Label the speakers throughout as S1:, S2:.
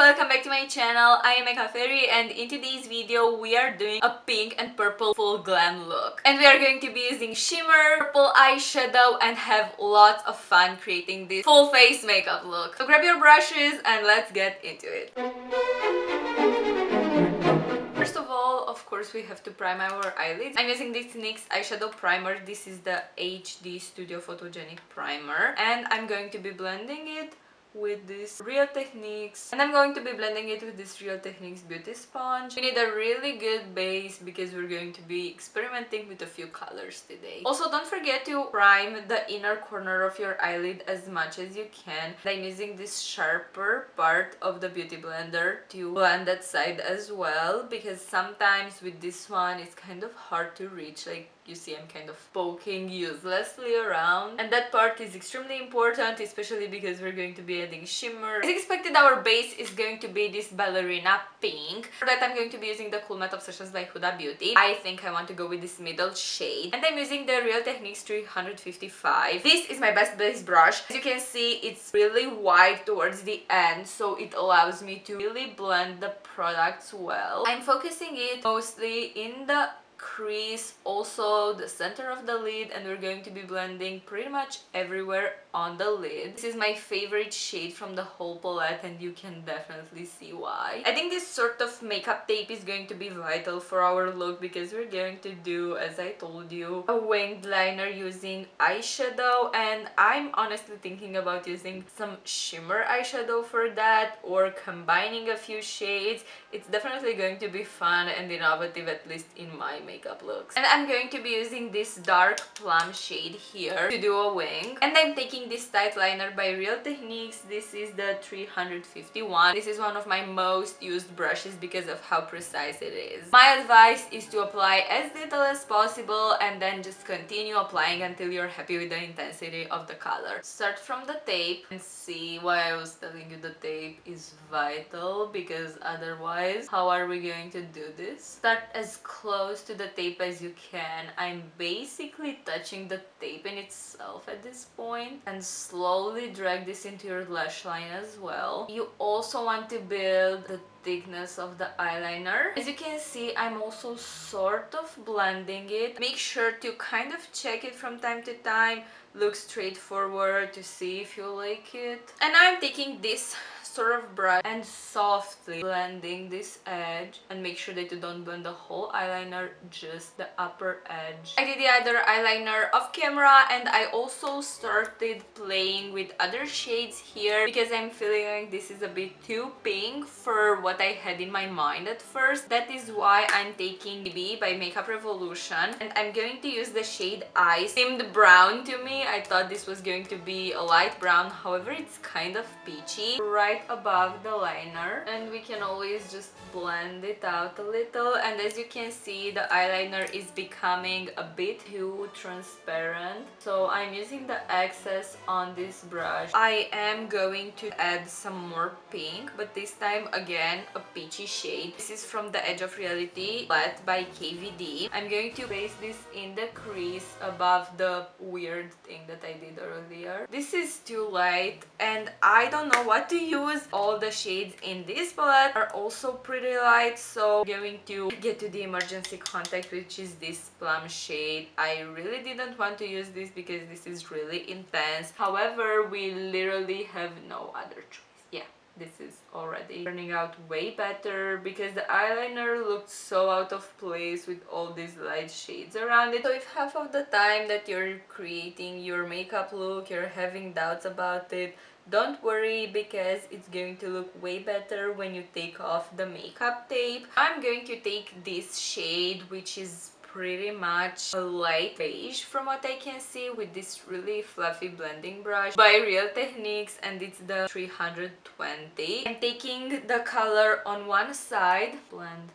S1: welcome back to my channel. I am eca.fairy and in today's video we are doing a pink and purple full glam look. And we are going to be using shimmer, purple eyeshadow and have lots of fun creating this full face makeup look. So grab your brushes and let's get into it. First of all, of course, we have to prime our eyelids. I'm using this NYX eyeshadow primer. This is the HD Studio Photogenic Primer. And I'm going to be blending it with this Real Techniques. And I'm going to be blending it with this Real Techniques Beauty Sponge. We need a really good base because we're going to be experimenting with a few colors today. Also, don't forget to prime the inner corner of your eyelid as much as you can. I'm using this sharper part of the beauty blender to blend that side as well, because sometimes with this one it's kind of hard to reach. Like you see, I'm kind of poking uselessly around, and that part is extremely important, especially because we're going to be adding shimmer. As expected, our base is going to be this ballerina pink. For that, I'm going to be using the Cool Matte Obsessions by Huda Beauty. I think I want to go with this middle shade, and I'm using the Real Techniques 355. This is my best base brush. As you can see, it's really wide towards the end, so it allows me to really blend the products well. I'm focusing it mostly in the crease, also the center of the lid, and we're going to be blending pretty much everywhere on the lid. This is my favorite shade from the whole palette, and you can definitely see why. I think this sort of makeup tape is going to be vital for our look because we're going to do, as I told you, a winged liner using eyeshadow, and I'm honestly thinking about using some shimmer eyeshadow for that, or combining a few shades. It's definitely going to be fun and innovative, at least in my makeup looks. And I'm going to be using this dark plum shade here to do a wing. And I'm taking this tight liner by Real Techniques. This is the 351. This is one of my most used brushes because of how precise it is. My advice is to apply as little as possible and then just continue applying until you're happy with the intensity of the color. Start from the tape and see why I was telling you the tape is vital, because otherwise how are we going to do this? Start as close to the tape as you can. I'm basically touching the tape in itself at this point, and slowly drag this into your lash line as well. You also want to build the thickness of the eyeliner. As you can see, I'm also sort of blending it. Make sure to kind of check it from time to time. Look straight forward to see if you like it. And I'm taking this sort of brush and softly blending this edge, and make sure that you don't blend the whole eyeliner, just the upper edge. I did the other eyeliner off camera, and I also started playing with other shades here because I'm feeling like this is a bit too pink for what I had in my mind at first. That is why I'm taking BB by Makeup Revolution, and I'm going to use the shade Ice. Seemed brown to me. I thought this was going to be a light brown, however it's kind of peachy right above the liner, and we can always just blend it out a little. And as you can see, the eyeliner is becoming a bit too transparent, so I'm using the excess on this brush. I am going to add some more pink, but this time again a peachy shade. This is from the Edge of Reality Flat by KVD. I'm going to place this in the crease above the weird thing that I did earlier. This is too light and I don't know what to use. All the shades in this palette are also pretty light, so I'm going to get to the emergency contact, which is this plum shade. I really didn't want to use this because this is really intense. However, we literally have no other choice. Yeah, this is already turning out way better because the eyeliner looked so out of place with all these light shades around it. So if half of the time that you're creating your makeup look you're having doubts about it, don't worry, because it's going to look way better when you take off the makeup tape. I'm going to take this shade, which is pretty much a light beige from what I can see, with this really fluffy blending brush by Real Techniques, and it's the 320. I'm taking the color on one side, blend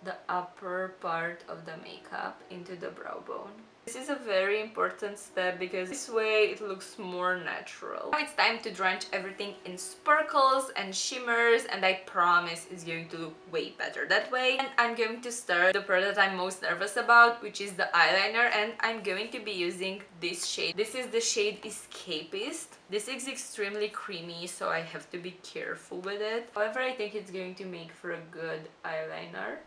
S1: the upper part of the makeup into the brow bone. This is a very important step because this way it looks more natural. Now it's time to drench everything in sparkles and shimmers, and I promise it's going to look way better that way. And I'm going to start the product I'm most nervous about, which is the eyeliner, and I'm going to be using this shade. This is the shade Escapist. This is extremely creamy, so I have to be careful with it. However, I think it's going to make for a good eyeliner.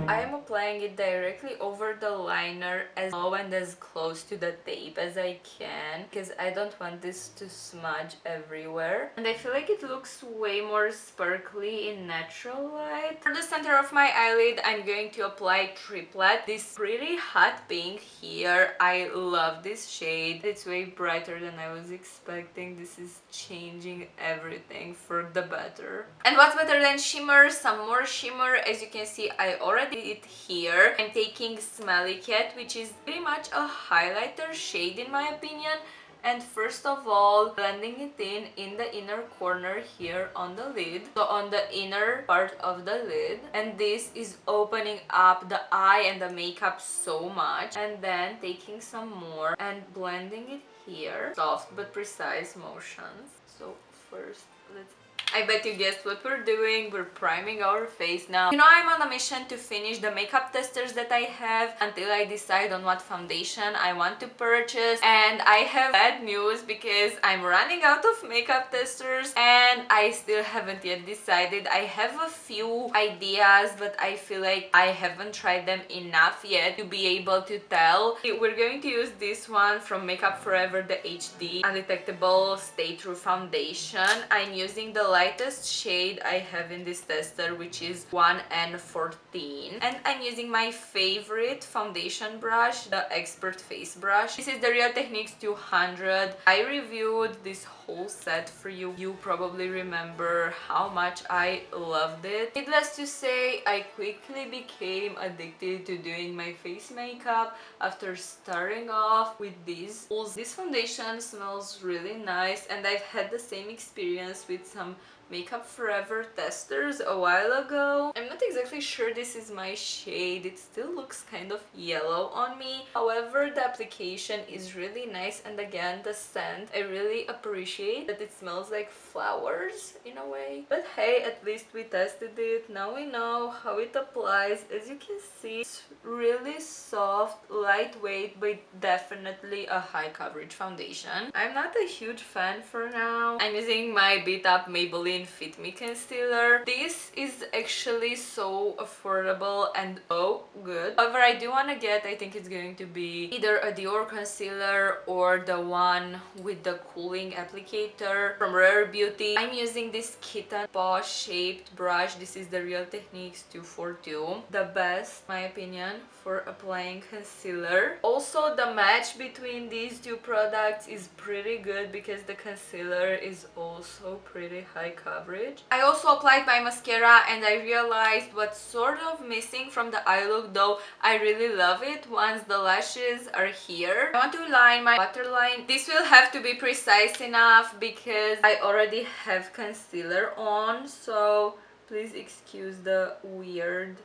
S1: I am applying it directly over the liner as low and as close to the tape as I can, because I don't want this to smudge everywhere. And I feel like it looks way more sparkly in natural light. For the center of my eyelid, I'm going to apply Triplet. This pretty hot pink here. I love this shade. It's way brighter than I was expecting. This is changing everything for the better. And what's better than shimmer? Some more shimmer. As you can see, I already did it here. I'm taking Smelly Cat, which is pretty much a highlighter shade in my opinion. And first of all, blending it in the inner corner here on the lid, so on the inner part of the lid. And this is opening up the eye and the makeup so much. And then taking some more and blending it here. Soft but precise motions. So first, I bet you guessed what we're doing. We're priming our face now. You know, I'm on a mission to finish the makeup testers that I have until I decide on what foundation I want to purchase. And I have bad news because I'm running out of makeup testers and I still haven't yet decided. I have a few ideas, but I feel like I haven't tried them enough yet to be able to tell. We're going to use this one from Makeup Forever, the HD Undetectable Stay True Foundation. I'm using the lightest shade I have in this tester, which is 1N14, and I'm using my favorite foundation brush, the Expert Face Brush. This is the Real Techniques 200. I reviewed this whole set for you. You probably remember how much I loved it. Needless to say, I quickly became addicted to doing my face makeup after starting off with these. This foundation smells really nice, and I've had the same experience with some Makeup Forever testers a while ago. I'm not exactly sure this is my shade. It still looks kind of yellow on me. However, the application is really nice, and again, the scent, I really appreciate that it smells like flowers in a way. But hey, at least we tested it. Now we know how it applies. As you can see, it's really soft, lightweight, but definitely a high coverage foundation. I'm not a huge fan for now. I'm using my beat up Maybelline Fit Me concealer. This is actually so affordable and so good. However, I do want to get, I think it's going to be either a Dior concealer or the one with the cooling applicator from Rare Beauty. I'm using this kitten paw shaped brush. This is the Real Techniques 242. The best, in my opinion, for applying concealer. Also, the match between these two products is pretty good because the concealer is also pretty high coverage. I also applied my mascara and I realized what's sort of missing from the eye look, though I really love it once the lashes are here. I want to line my waterline. This will have to be precise enough because I already have concealer on, so please excuse the weird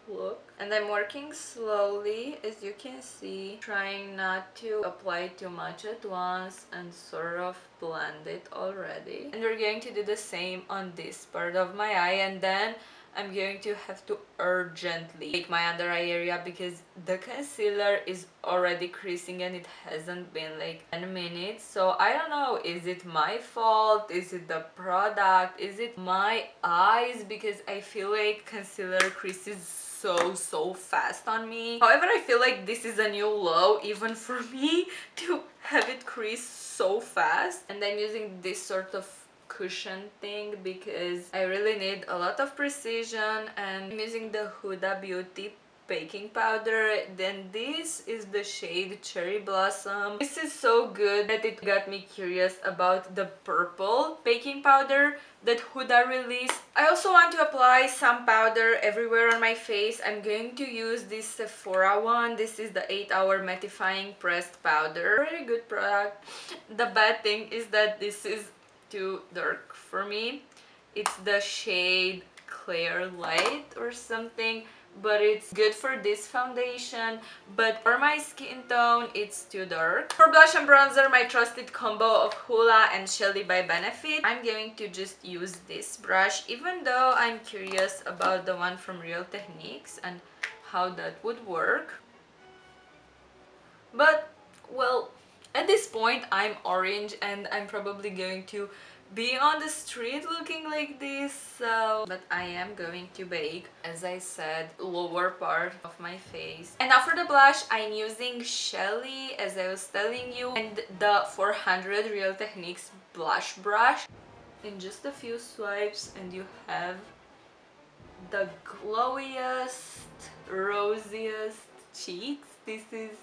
S1: look. And I'm working slowly, as you can see, trying not to apply too much at once and sort of blend it already. And we're going to do the same on this part of my eye, and then I'm going to have to urgently make my under eye area because the concealer is already creasing and it hasn't been like 10 minutes. So I don't know, is it my fault? Is it the product? Is it my eyes? Because I feel like concealer creases so fast on me. However, I feel like this is a new low even for me to have it crease so fast. And I'm using this sort of cushion thing because I really need a lot of precision, and I'm using the Huda Beauty baking powder. Then this is the shade Cherry Blossom. This is so good that it got me curious about the purple baking powder that Huda released. I also want to apply some powder everywhere on my face. I'm going to use this Sephora one. This is the 8-hour mattifying pressed powder. Very good product. The bad thing is that this is too dark for me. It's the shade clear light or something, but it's good for this foundation. But for my skin tone, it's too dark. For blush and bronzer, my trusted combo of Hoola and Shelly by Benefit. I'm going to just use this brush, even though I'm curious about the one from Real Techniques and how that would work. But, well, at this point I'm orange and I'm probably going to be on the street looking like this, so... But I am going to bake, as I said, lower part of my face. And now for the blush, I'm using Shelly, as I was telling you, and the 400 Real Techniques blush brush. In just a few swipes and you have the glowiest, rosiest cheeks. This is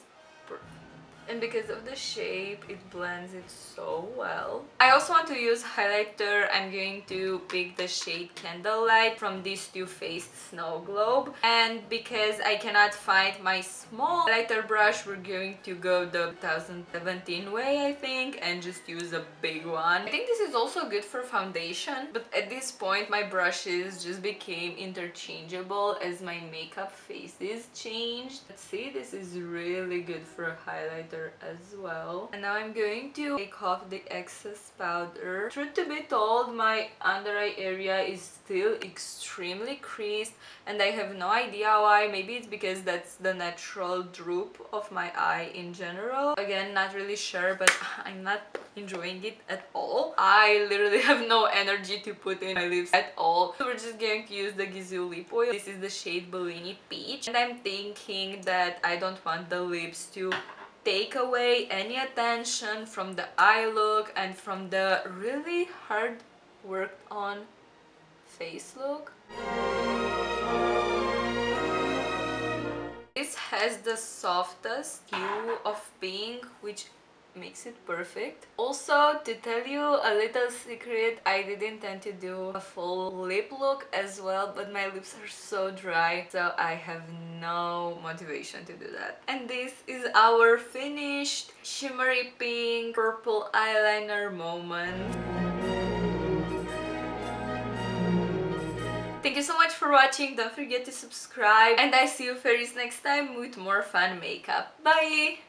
S1: perfect. And because of the shape, it blends it so well. I also want to use highlighter. I'm going to pick the shade Candlelight from this Too Faced Snow Globe. And because I cannot find my small highlighter brush, we're going to go the 2017 way, I think, and just use a big one. I think this is also good for foundation, but at this point my brushes just became interchangeable as my makeup faces changed. But see, this is really good for a highlighter as well. And now I'm going to take off the excess powder. Truth to be told, my under eye area is still extremely creased and I have no idea why. Maybe it's because that's the natural droop of my eye in general. Again, not really sure, but I'm not enjoying it at all. I literally have no energy to put in my lips at all. So we're just going to use the Gisou lip oil. This is the shade Bellini Peach, and I'm thinking that I don't want the lips to take away any attention from the eye look and from the really hard worked on face look. This has the softest hue of pink, which makes it perfect. Also, to tell you a little secret, I did intend to do a full lip look as well, but my lips are so dry, so I have no motivation to do that. And this is our finished shimmery pink purple eyeliner moment. Thank you so much for watching, don't forget to subscribe, and I see you fairies next time with more fun makeup. Bye!